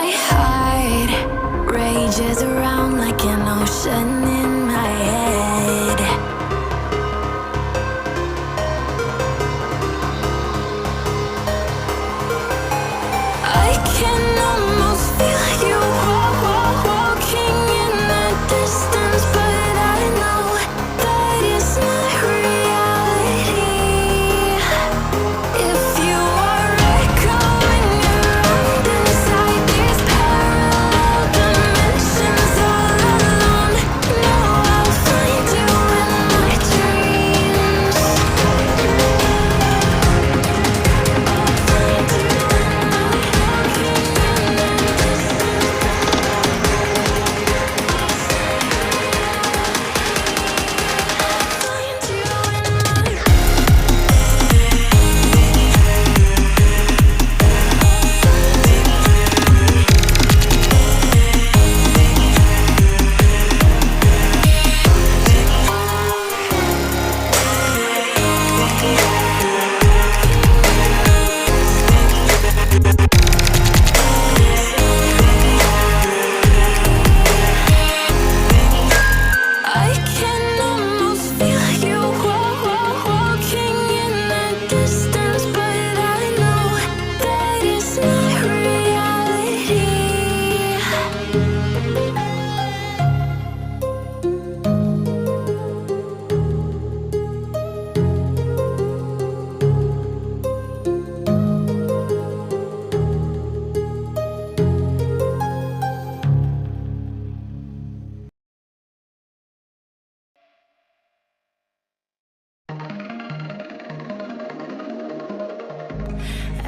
My heart rages around like an ocean in my head. I can almost feel you walking in the distance, but I know that it's not reality. If you are echoing around inside these parallel dimensions all alone, know I'll find you in my dreams. I'll find you in my I can almost feel you walking in the distance, but I know that it's not reality.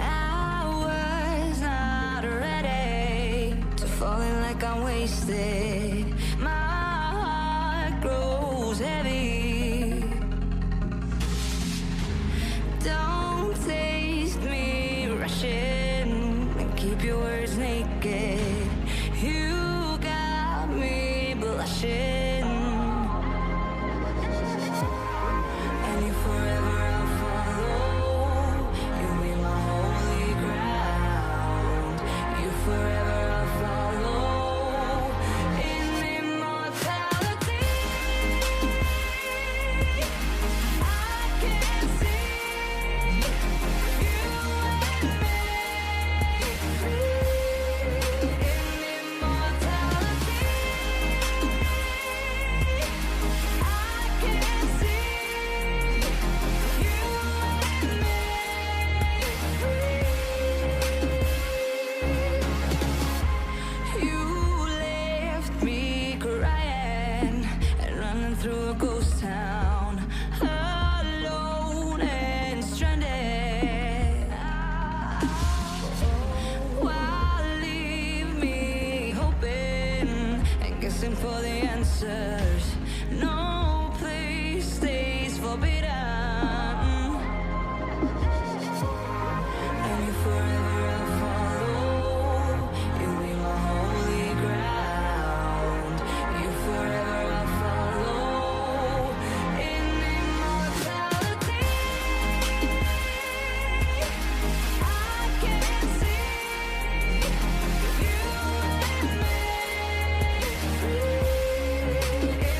I was not ready to falling like I'm wasted. My heart grows heavy. Don't taste me rushing and keep your words naked. You got me blushing. And you forever I'll follow. You be my holy ground. You forever I'll follow. In immortality, I can see you and me free. In immortality, I can see you and me free. You left me crying and running through a ghost town, alone and stranded. Why leave me hoping and guessing for the answers? No place stays forbidden. And you forever I'll follow. You be my holy ground. You forever I'll follow. In immortality, I can see you and me free.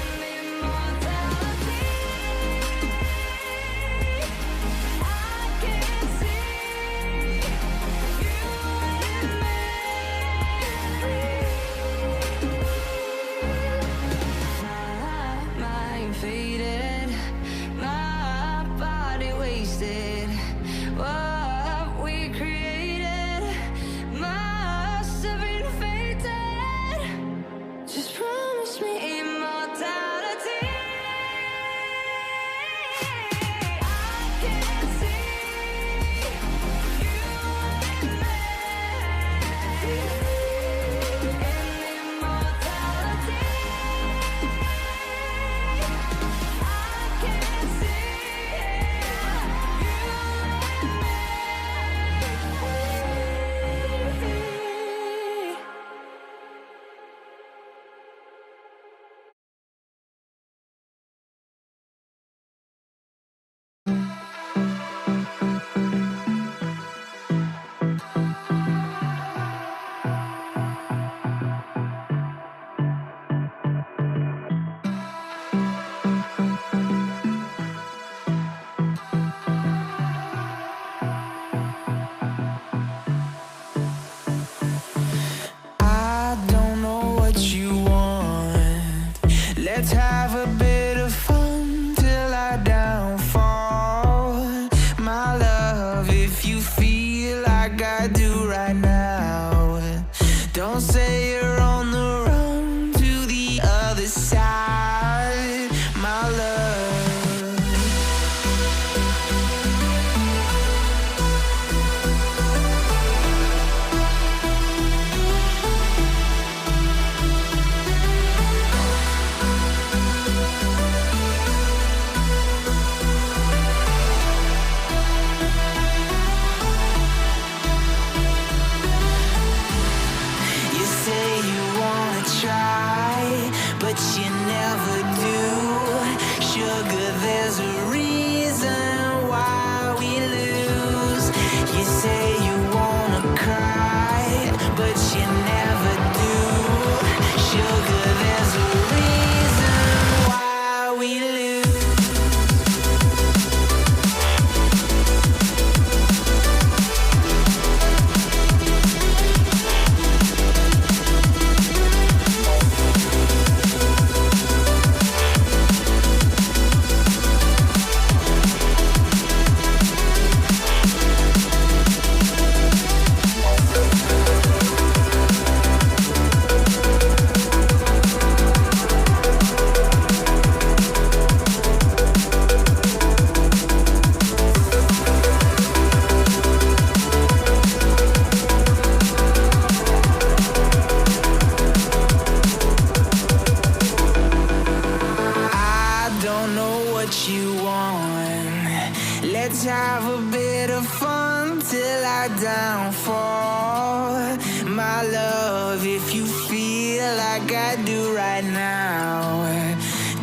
Don't say you're on the run to the other side, my love. But you never do. Sugar, there's a reason why we lose. You say you wanna cry, but you never do. Sugar, there's a reason why we lose. Let's have a bit of fun till I downfall. My love, if you feel like I do right now,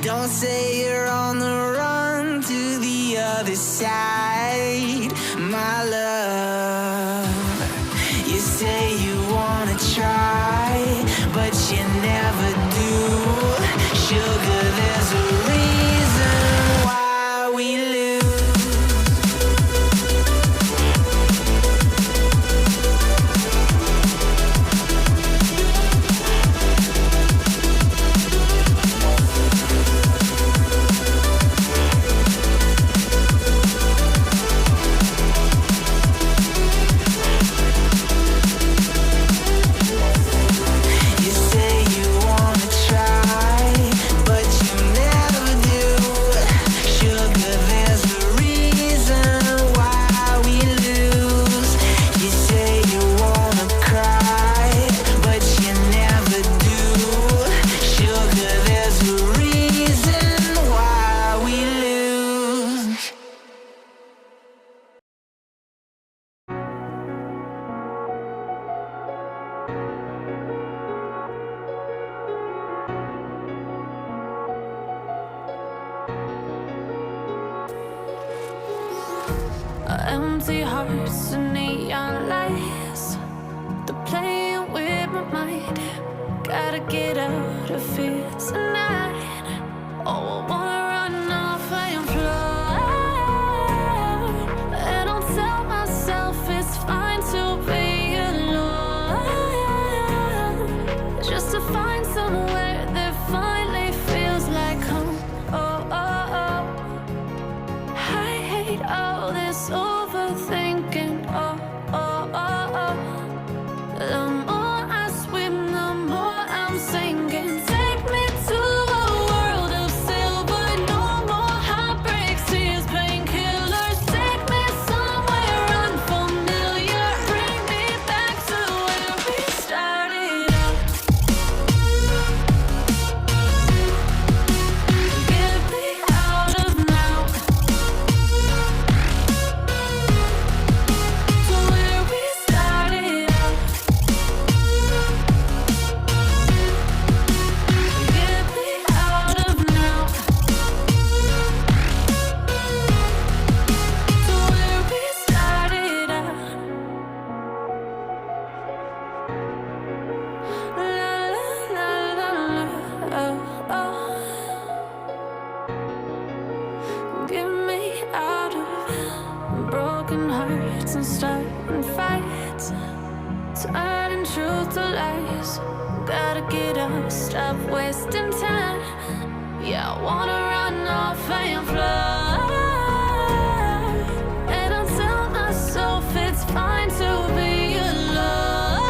don't say you're on the run to the other side, my love. You say you wanna try, but you never do. Sugar, there's a reason why we lose. Empty hearts and neon lights, they're playing with my mind. Gotta get out of here tonight. Oh, I wanna run off and fly. And I'll tell myself it's fine to be alone, just to find somewhere that finally feels like home. Oh, oh, oh. I hate all this overthinking. Oh, oh, oh, oh. The more I swim, the more I'm sinking. Take me to a world of silver. No more heartbreaks, tears, painkillers. Take me somewhere unfamiliar. Bring me back to where we started out. Get me out of now. To where we started out. Get me out of now. To where we started out. La la la la la. Oh, oh. Get me out of broken hearts and starting fights, turning truth to lies. Gotta get up, stop wasting time. Yeah, I wanna run off and fly. And I'll tell myself it's fine to be alone.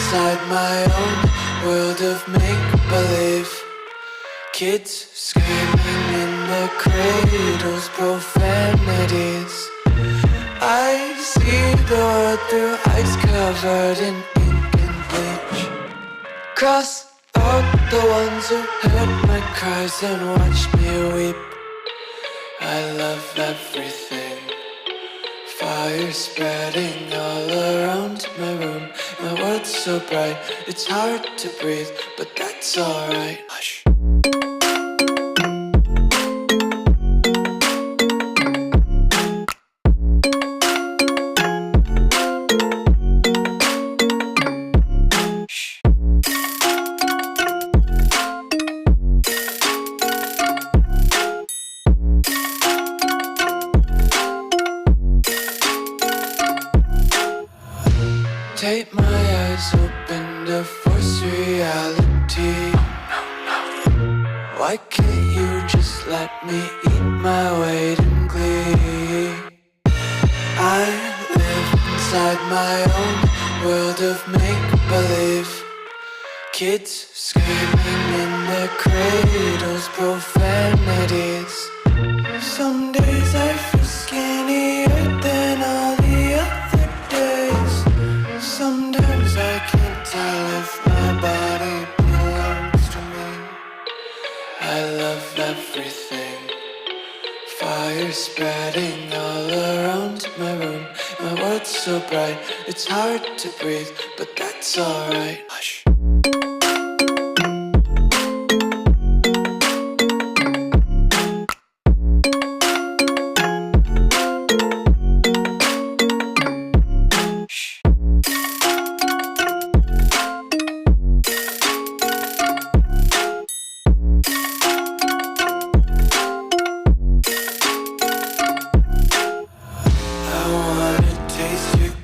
inside my own world of make-believe. Kids screaming in their cradles, profanities. I see the world through ice covered in ink and bleach. Cross out the ones who heard my cries and watched me weep. I love everything. Fire spreading all around my room. My world's so bright, it's hard to breathe, but that's alright. Hush. Take my eyes open to force reality. Why can't you just let me eat my weight in glee? I live inside my own world of make-believe. Kids screaming in their cradles, profanities. Some days I feel skinnier than all the other days. Sometimes I can't tell if my body belongs to me. I love everything. Fire spreading all around my room. My world's so bright, it's hard to breathe, but that's alright. Hush.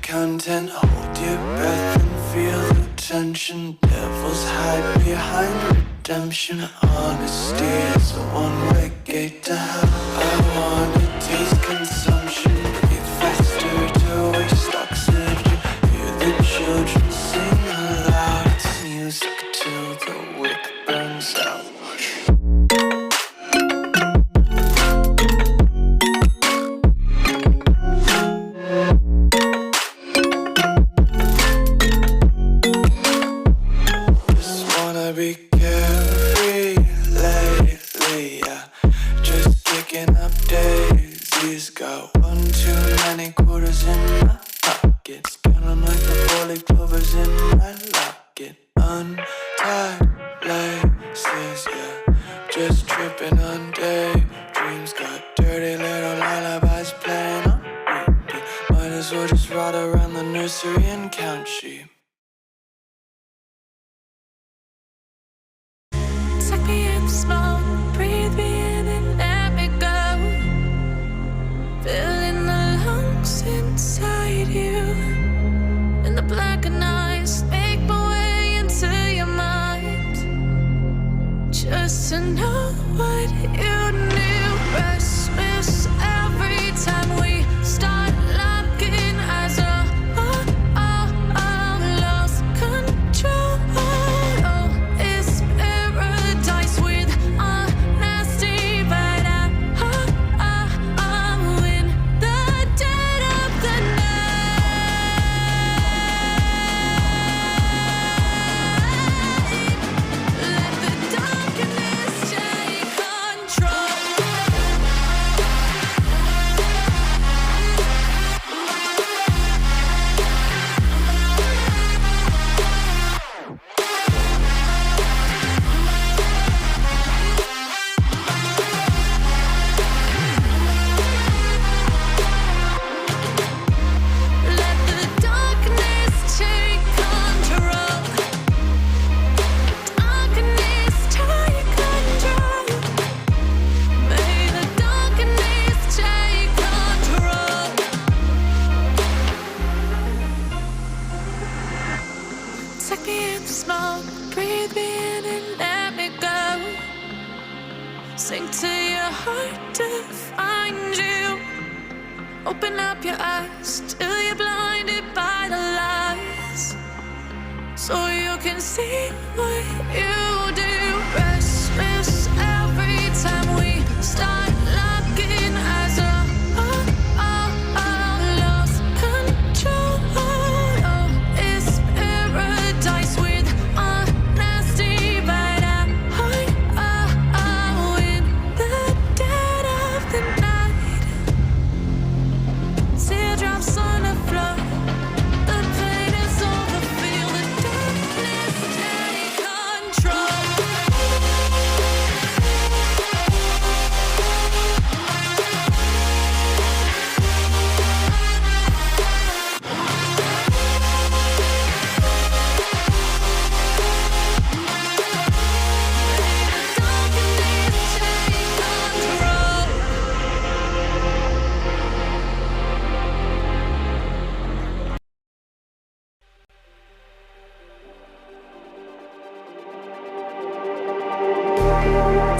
Content, hold your breath and feel the tension. Devils hide behind redemption. Honesty is a one-way gate to hell. I wanna taste consumption. Breathe faster to waste oxygen. Hear the children sing aloud. It's music till the wick burns out. Be carefree lately, yeah. Just kicking up daisies. Got one too many quarters in my pockets. Counting like the 4-leaf clovers in my locket. Untied laces, yeah. Just tripping on daydreams. Got dirty little lullabies playing on repeat. Might as well just ride around the nursery and count sheep. Smoke, breathe me in and let me go. Filling the lungs inside you. In the blackened eyes, make my way into your mind. Just to know what you knew. Restless every time we start locking eyes. Lost control. It's paradise with honesty, but I'm in the dead of the night. Let the darkness take control. Let the darkness take control. Darkness take control. May the darkness take control. Take me in the smoke, breathe me in and let me go. Sink to your heart to find you. Open up your eyes till you're blinded by the lies. so you can see what you do. Restless every time we start locking eyes. Lost control. Oh, it's paradise with honesty, but in the dead of the night, teardrops on the floor. The pain is over. Feel the darkness take control.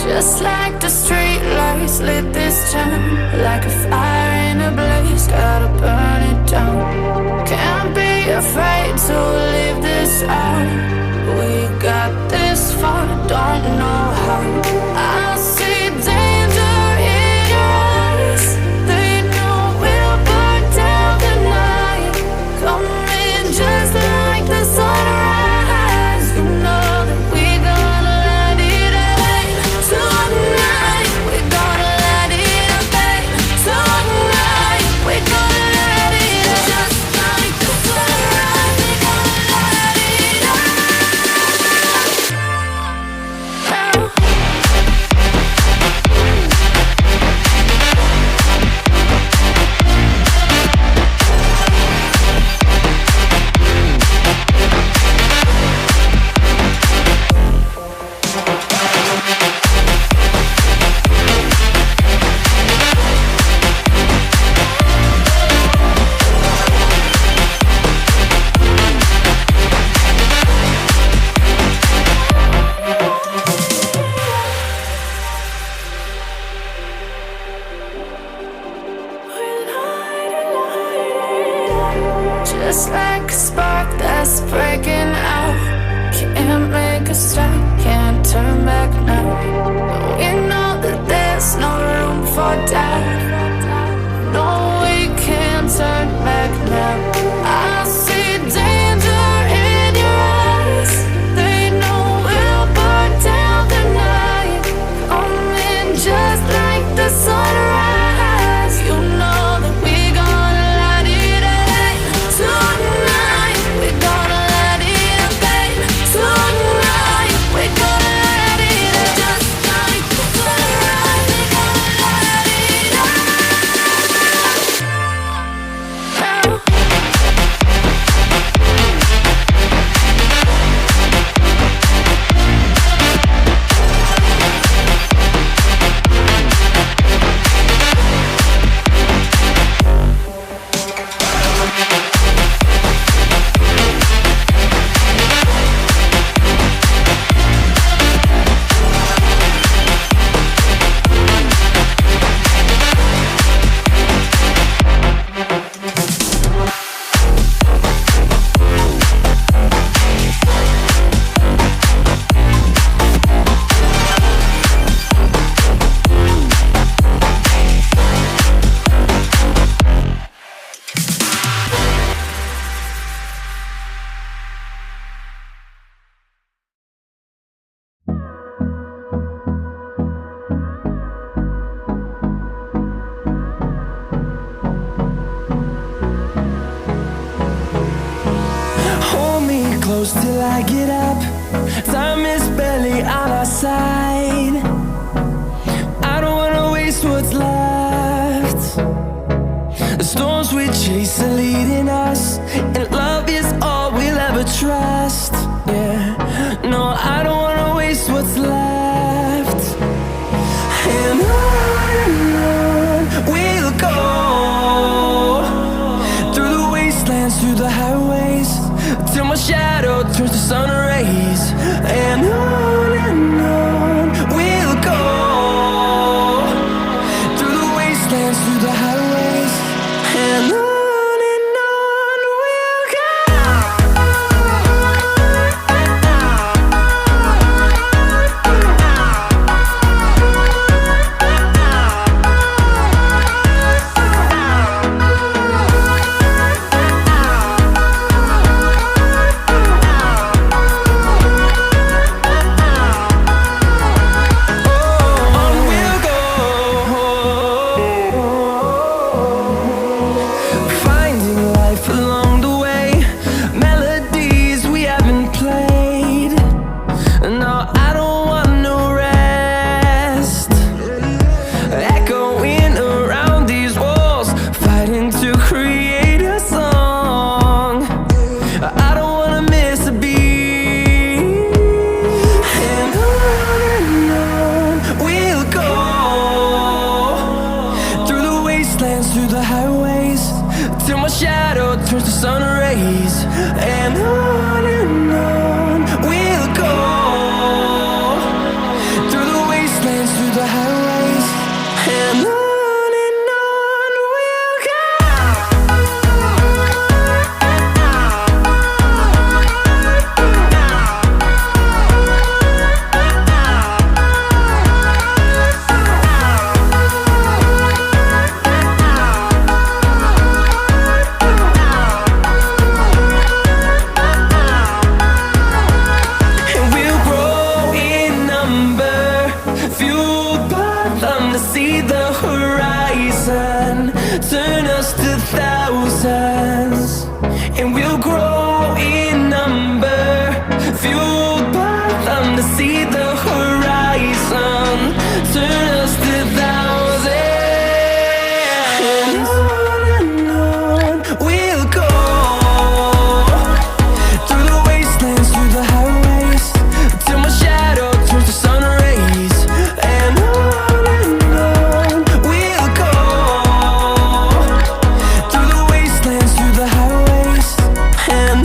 Just like the street lights lit this town, like a fire in a blaze, gotta burn it down. Can't be afraid to leave this out. We got this far, don't know how. I see danger in your eyes. They know we'll burn down the night. Coming just like the sunrise. You know that we gonna let it rain. Tonight we gonna let it rain. Tonight we gonna let it rain. Just like the sunrise, we gonna let it rain. Just like a spark that's breaking out. Can't make a stop, can't turn back now. We know that there's no room for doubt. No, we can't turn back now. I see danger in your eyes. They know we'll burn down the night. Coming just like the sunrise. You know that we gonna let it rain. Tonight we gonna let it rain. Tonight we gonna let it rain. Just like the sunrise, we gonna let it rain. Hold me close till I get up. Time is barely on our side. I don't wanna waste what's left. The storms we chase are leading us, and love is all we'll ever trust. Yeah, no, I don't wanna waste what's left. And on we'll go, through the wastelands, through the highways, till my shadow turns to sun rays. And on we'll go, through the wastelands, through the highways. And on we'll go. highways, till my shadow turns to sun rays. And on we'll go, through the wastelands, through the highways. And on we'll go. See the horizon turn us to thousands, and we'll grow in number, fueled by them to see the horizon turn us to thousands. And on we'll go, through the wastelands, through the highways, till my shadow turns to sun rays. And and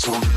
Tell me